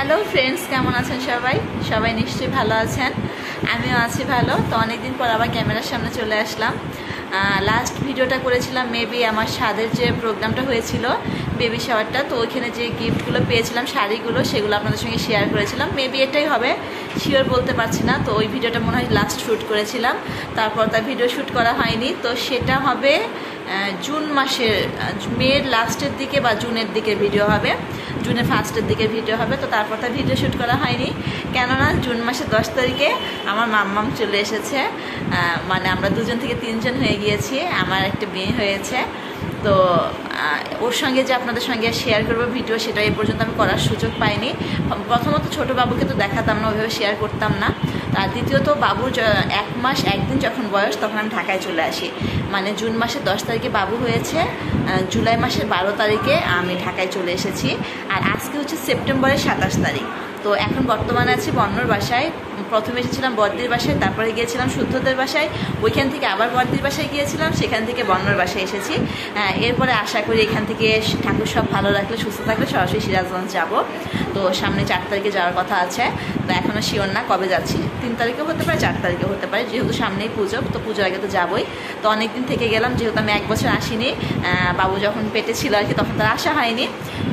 Hello friends, কেমন আছেন সবাই? সবাই নিশ্চয়ই ভালো আছেন, আমিও আছি ভালো। তো অনেকদিন পর আবার ক্যামেরার সামনে চলে আসলাম। লাস্ট ভিডিওটা করেছিলাম মেবি আমার স্বাদের যে প্রোগ্রামটা হয়েছিল, বেবি শাওয়ারটা। তো ওইখানে যে গিফটগুলো পেয়েছিলাম, শাড়িগুলো, সেগুলো আপনাদের সঙ্গে শেয়ার করেছিলাম। মেবি এটাই হবে, শিওর বলতে পারছি না। তো ওই ভিডিওটা মনে হয় লাস্ট শ্যুট করেছিলাম, তারপর তার ভিডিও শ্যুট করা হয়নি। তো সেটা হবে জুন মাসের, মের লাস্টের দিকে বা জুনের দিকে ভিডিও হবে, জুনের ফার্স্টের দিকে ভিডিও হবে। তো তারপর তার ভিডিও শ্যুট করা হয়নি, কেননা জুন মাসের 10 তারিখে আমার মাম্মাম চলে এসেছে। মানে আমরা দুজন থেকে তিনজন হয়ে গিয়েছি, আমার একটা মেয়ে হয়েছে। তো ওর সঙ্গে যে আপনাদের সঙ্গে শেয়ার করবো ভিডিও, সেটা এই পর্যন্ত আমি করার সুযোগ পাইনি। প্রথমত ছোটো বাবুকে তো দেখাতাম না, ওইভাবে শেয়ার করতাম না। আর দ্বিতীয়ত বাবুর 1 মাস 1 দিন যখন বয়স, তখন আমি ঢাকায় চলে আসি। মানে জুন মাসের 10 তারিখে বাবু হয়েছে, জুলাই মাসের 12 তারিখে আমি ঢাকায় চলে এসেছি। আর আজকে হচ্ছে সেপ্টেম্বরের 27 তারিখ। তো এখন বর্তমানে আছি বন্যর বাসায়। প্রথমে এসেছিলাম বড়দির বাসায়, তারপরে গিয়েছিলাম শুদ্ধদের বাসায়, ওইখান থেকে আবার বড়দির বাসায় গিয়েছিলাম, সেখান থেকে বন্যর বাসায় এসেছি। এরপরে আশা করি এখান থেকে ঠাকুর সব ভালো রাখলে, সুস্থ থাকলে সরাসরি সিরাজগঞ্জ যাব। তো সামনে 4 তারিখে যাওয়ার কথা আছে। তো এখনও শিওর না কবে যাচ্ছি, 3 তারিখেও হতে পারে, 4 তারিখেও হতে পারে, যেহেতু সামনেই পুজো। তো পুজোর আগে তো যাবই। তো অনেক দিন থেকে গেলাম, যেহেতু আমি 1 বছর আসিনি, বাবু যখন পেটে ছিল আর কি, তখন তার আসা হয়নি।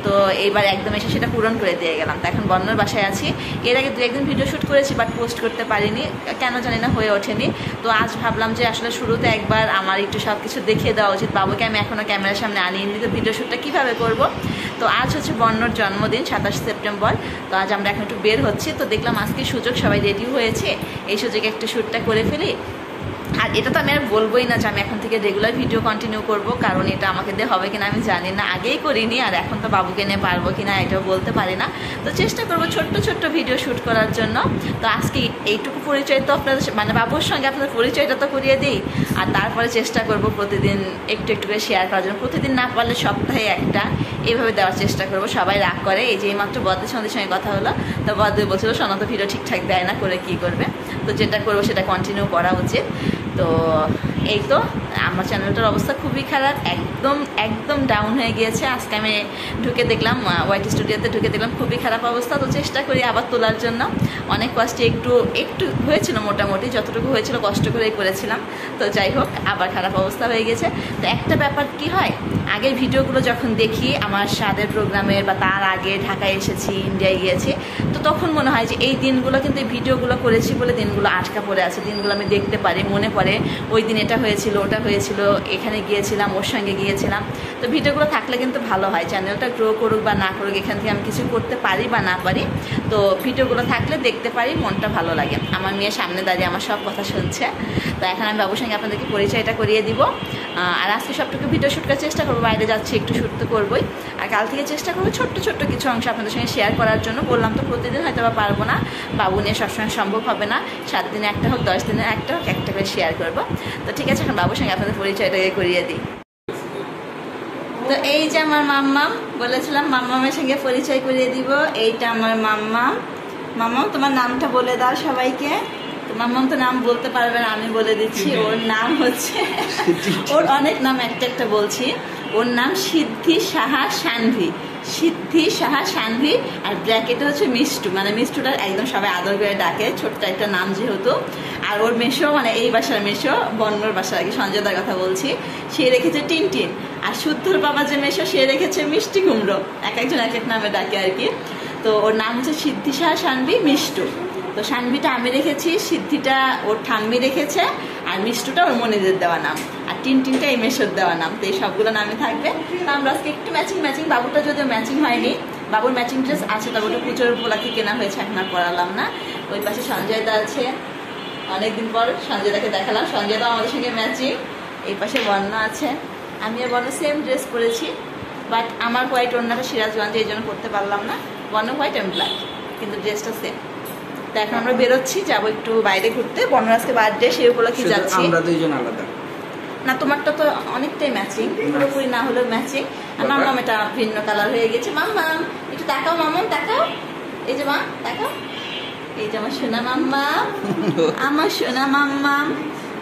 তো এইবার একদম এসে সেটা পূরণ করে দিয়ে গেলাম। তো এখন বন্যর বাসায় আছি। এর আগে 2-1 দিন ভিডিও শ্যুট করেছি, বাট পোস্ট করতে পারিনি, কেন জানি না, হয়ে ওঠেনি। তো আজ ভাবলাম যে আসলে শুরুতে একবার আমার একটু সব কিছু দেখিয়ে দেওয়া উচিত। বাবুকে আমি এখনও ক্যামেরার সামনে আনিনি, তো ভিডিও শ্যুটটা কীভাবে করব। তো আজ হচ্ছে বন্যর জন্মদিন, 27 সেপ্টেম্বর। তো আজ আমরা এখন একটু বের হচ্ছি। তো দেখলাম আজকে সুযোগ, সবাই রেডি হয়েছে, এই সুযোগে একটু শ্যুটটা করে ফেলি। আর এটা তো আমি আর বলবোই না যে আমি এখন থেকে রেগুলার ভিডিও কন্টিনিউ করব, কারণ এটা আমাকে দিয়ে হবে কিনা আমি জানি না, আগেই করিনি। আর এখন তো বাবুকে নিয়ে পারবো কিনা এটাও বলতে পারি না। তো চেষ্টা করব ছোট্ট ছোট্ট ভিডিও শ্যুট করার জন্য। তো আজকে এইটুকু পরিচয় তো আপনাদের, মানে বাবুর সঙ্গে আপনাদের পরিচয়টা তো করিয়ে দিই। আর তারপরে চেষ্টা করব প্রতিদিন একটু একটু করে শেয়ার করার জন্য, প্রতিদিন না পারলে সপ্তাহে একটা, এইভাবে দেওয়ার চেষ্টা করব। সবাই রাগ করে, এই যে এইমাত্র বদ্দের সঙ্গে কথা হলো, তো বদ্দ বলছিল সোনা তো ভিডিও ঠিকঠাক দেয় না, করে কী করবে। তো যেটা করবো সেটা কন্টিনিউ করা উচিত। তো এই তো আমার চ্যানেলটার অবস্থা খুবই খারাপ, একদম একদম ডাউন হয়ে গিয়েছে। আজকে আমি ঢুকে দেখলাম, ওয়াইট স্টুডিওতে ঢুকে দেখলাম খুবই খারাপ অবস্থা। তো চেষ্টা করি আবার তোলার জন্য, অনেক কষ্টে একটু একটু হয়েছিল, মোটামুটি যতটুকু হয়েছিল কষ্ট করেই করেছিলাম। তো যাই হোক, আবার খারাপ অবস্থা হয়ে গেছে। তো একটা ব্যাপার কি হয়, আগের ভিডিওগুলো যখন দেখি আমার স্বাদের প্রোগ্রামের, বা তার আগে ঢাকায় এসেছি, ইন্ডিয়ায় গিয়েছি, তো তখন মনে হয় যে এই দিনগুলো কিন্তু এই ভিডিওগুলো করেছি বলে দিনগুলো আটকা পড়ে আছে, দিনগুলো আমি দেখতে পারি, মনে পড়ে ওই দিন এটা হয়েছিল, ওটা হয়েছিল, এখানে গিয়েছিলাম, ওর সঙ্গে গিয়েছিলাম। তো ভিডিওগুলো থাকলে কিন্তু ভালো হয়, চ্যানেলটা গ্রো করুক বা না করুক, এখান থেকে আমি কিছু করতে পারি বা না পারি, তো ভিডিওগুলো থাকলে দেখতে পারি, মনটা ভালো লাগে। আমার মেয়ে সামনে দাঁড়িয়ে আমার সব কথা শুনছে। তো এখন আমি বাবুর সঙ্গে আপনাদেরকে পরিচয়টা করিয়ে দিব। আর আজকে সবটুকু ভিডিও শ্যুট করার চেষ্টা করবো, বাইরে যাচ্ছি একটু শ্যুট তো করবোই। আর কাল থেকে চেষ্টা করবো ছোট্ট ছোট্ট কিছু অংশ আপনাদের সঙ্গে শেয়ার করার জন্য। বললাম তো প্রতিদিন হয়তো বা পারবো না, বাবু নিয়ে সবসময় সম্ভব হবে না, 7 দিনে একটা হোক, 10 দিনে একটা হোক, একটা করে শেয়ার করবো। তো ঠিক আছে, এখন বাবুর সঙ্গে আপনাদের পরিচয়টা করিয়ে দিই। তো এই যে আমার মাম্মাম, বলেছিলাম মাম্মামের সঙ্গে পরিচয় করিয়ে দিব। এইটা আমার মাম্মাম। মাম্মাম, তোমার নামটা বলে দাও সবাইকে। মাম্মাম তো নাম বলতে পারবে না, আমি বলে দিচ্ছি। ওর নাম হচ্ছে, ওর অনেক নাম, একটা একটা বলছি। ওর নাম সিদ্ধি সাহা সানভি, সিদ্ধি সাহা সানভি। আর ব্র্যাকেটে হচ্ছে মিষ্টু, মানে মিষ্টুটা একদম সবাই আদর করে ডাকে, ছোট্ট একটা নাম যেহেতু। আর ওর মেশো, মানে এই বাসার মেশো, বন্যর বাসার আগে সঞ্জয়দার কথা বলছি, সে রেখেছে টিনটিন। আর শুদ্ধর বাবা যে মেশো, সে রেখেছে মিষ্টি কুমড়ো, এক একজন এক এক নামে ডাকে আর কি। তো ওর নাম হচ্ছে সিদ্ধি সাহা সানভি মিষ্টু। তো সানভিটা আমি রেখেছি, সিদ্ধিটা ওর ঠাম্মি রেখেছে, আর মিষ্টুটা ওর মনিদের দেওয়া নাম, আর টিনটিনটা এই মেশোর দেওয়া নাম। তো এই সবগুলো নামে থাকবে। তো আমরা আজকে একটু ম্যাচিং, বাবুটা যদিও ম্যাচিং হয়নি, বাবুর ম্যাচিং ড্রেস আছে, তবে ওটা পুজোর উপলক্ষে কেনা হয়েছে, এখন আর পরালাম না। ওই পাশে সঞ্জয়দা আছে, অনেকদিন পর সঞ্জয়দাকে দেখালাম, সঞ্জয়দা আমাদের সঙ্গে ম্যাচিং। এই পাশে বন্যা আছে, আমি আর বন্যা সেম ড্রেস পরেছি, বাট আমার হোয়াইট ওড়নাটা সিরাজগঞ্জে, এই জন্য করতে পারলাম না। বন্য হোয়াইট এন্ড ব্ল্যাক, কিন্তু ড্রেসটা সেম। তো এখন আমরা বেরোচ্ছি, যাবো একটু বাইরে ঘুরতে। বন্যার আজকে বার্থডে, সেই উপলক্ষে যাচ্ছি। আমরা দুইজন আলাদা না, তোমারটা তো অনেকটাই ম্যাচিং, পুরোপুরি না হলেও ম্যাচিং। আর মাম্মাম এটা ভিন্ন কালার হয়ে গেছে। মাম্মাম একটু তাকাও, মাম্মাম তাকাও, এই যে মা তাকাও, এই যে আমার সোনা মাম্মাম, আমার সোনা মাম্মাম।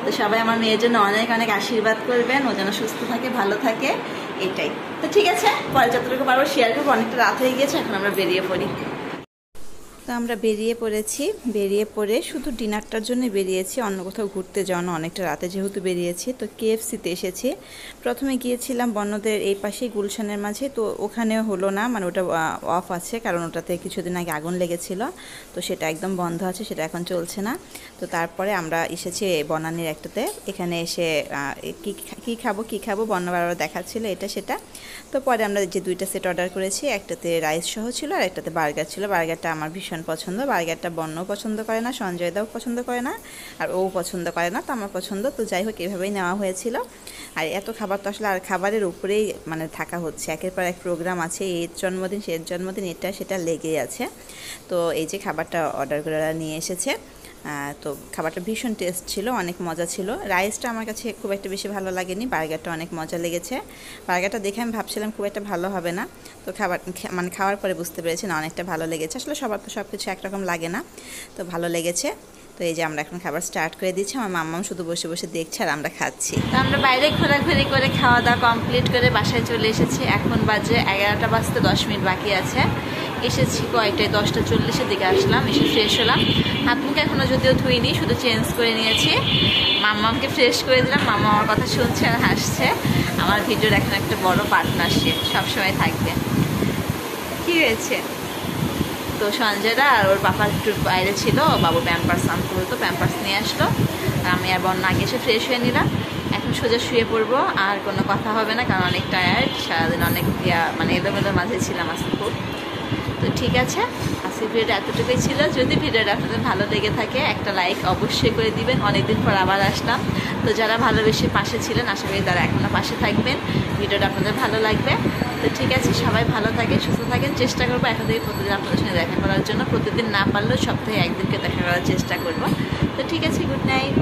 তো সবাই আমার মেয়ের জন্য অনেক অনেক আশীর্বাদ করবেন, ও যেন সুস্থ থাকে, ভালো থাকে, এটাই। তো ঠিক আছে, পরে যতটুকু পারবো শেয়ার করবো। অনেকটা রাত হয়ে গিয়েছে, এখন আমরা বেরিয়ে পড়ি। তো আমরা বেরিয়ে পড়েছি, বেরিয়ে পড়ে শুধু ডিনারটার জন্য বেরিয়েছি, অন্য কোথাও ঘুরতে যাওয়া অনেকটা রাতে যেহেতু বেরিয়েছি। তো কেএফসিতে এসেছি। প্রথমে গিয়েছিলাম বন্যদের এই পাশেই গুলশানের মাঝে, তো ওখানে হলো না, মানে ওটা অফ আছে, কারণ ওটাতে কিছুদিন আগে আগুন লেগেছিল, তো সেটা একদম বন্ধ আছে, সেটা এখন চলছে না। তো তারপরে আমরা এসেছি বনানীর একটাতে। এখানে এসে কী খাবো বন্যা বারবার দেখাচ্ছিল এটা সেটা। তো পরে আমরা যে দুইটা সেট অর্ডার করেছি, একটাতে রাইস সহ ছিল আর একটাতে বার্গার ছিল। বার্গারটা আমার ভীষণ পছন্দ, বার্গারটা বন্যও পছন্দ করে না, সঞ্জয়দাও পছন্দ করে না, আর ও পছন্দ করে না, তো আমার পছন্দ। তো যাই হোক এভাবেই নেওয়া হয়েছিল। আর এত খাবার তো আসলে আর খাবারের উপরেই মানে থাকা হচ্ছে, একের পর এক প্রোগ্রাম আছে, এর জন্মদিন সে জন্মদিন, এটা সেটা লেগেই আছে। তো এই যে খাবারটা অর্ডার করে নিয়ে এসেছে। তো খাবারটা ভীষণ টেস্ট ছিল, অনেক মজা ছিল। রাইসটা আমার কাছে খুব একটা বেশি ভালো লাগেনি, বার্গারটা অনেক মজা লেগেছে। বার্গারটা দেখে আমি ভাবছিলাম খুব একটা ভালো হবে না, তো মানে খাওয়ার পরে বুঝতে পেরেছি না অনেকটা ভালো লেগেছে। আসলে সবার তো সব কিছু একরকম লাগে না, তো ভালো লেগেছে। তো এই যে আমরা এখন খাবার স্টার্ট করে দিচ্ছি, আমার মাম্মাম শুধু বসে বসে দেখছে আর আমরা খাচ্ছি। তো আমরা বাইরে ঘোরাঘুরি করে খাওয়া দাওয়া কমপ্লিট করে বাসায় চলে এসেছি। এখন বাজে 11টা বাজতে 10 মিনিট বাকি আছে। এসেছি কয়টায় 10:40-এর দিকে আসলাম, এসে ফ্রেশ হলাম। হাত মুখ এখনও যদিও ধুইনি, শুধু চেঞ্জ করে নিয়েছি। মাম্মামকে ফ্রেশ করে দিলাম, মাম্মা আমার কথা শুনছে আর হাসছে। আমার ভিডিওর এখন একটা বড় পার্টনারশিপ সবসময় থাকবে। কি হয়েছে? তো সঞ্জয়রা আর ওর বাবা একটু বাইরে ছিল, বাবু প্যাম্পার্স আনতে হতো, প্যাম্পার্স নিয়ে আসলো। আমি আর বন্যা আগে এসে ফ্রেশ হয়ে নিলাম। এখন সোজা শুয়ে পড়বো, আর কোনো কথা হবে না, কারণ অনেক টায়ার্ড, সারাদিন অনেক মানে এলোমেলোর মাঝে ছিলাম আজকে খুব। তো ঠিক আছে, আজকের ভিডিওটা এতটুকুই ছিল। যদি ভিডিওটা আপনাদের ভালো লেগে থাকে একটা লাইক অবশ্যই করে দিবেন। অনেকদিন পর আবার আসলাম, তো যারা ভালোবেসে পাশে ছিলেন আশা করি তারা এখনও পাশে থাকবেন, ভিডিওটা আপনাদের ভালো লাগবে। তো ঠিক আছে, সবাই ভালো থাকেন, সুস্থ থাকেন। চেষ্টা করবো এখন থেকে প্রতিদিন আপনাদের সঙ্গে দেখা করার জন্য, প্রতিদিন না পারলেও সপ্তাহে একদিনকে দেখা করার চেষ্টা করবো। তো ঠিক আছে, গুড নাইট।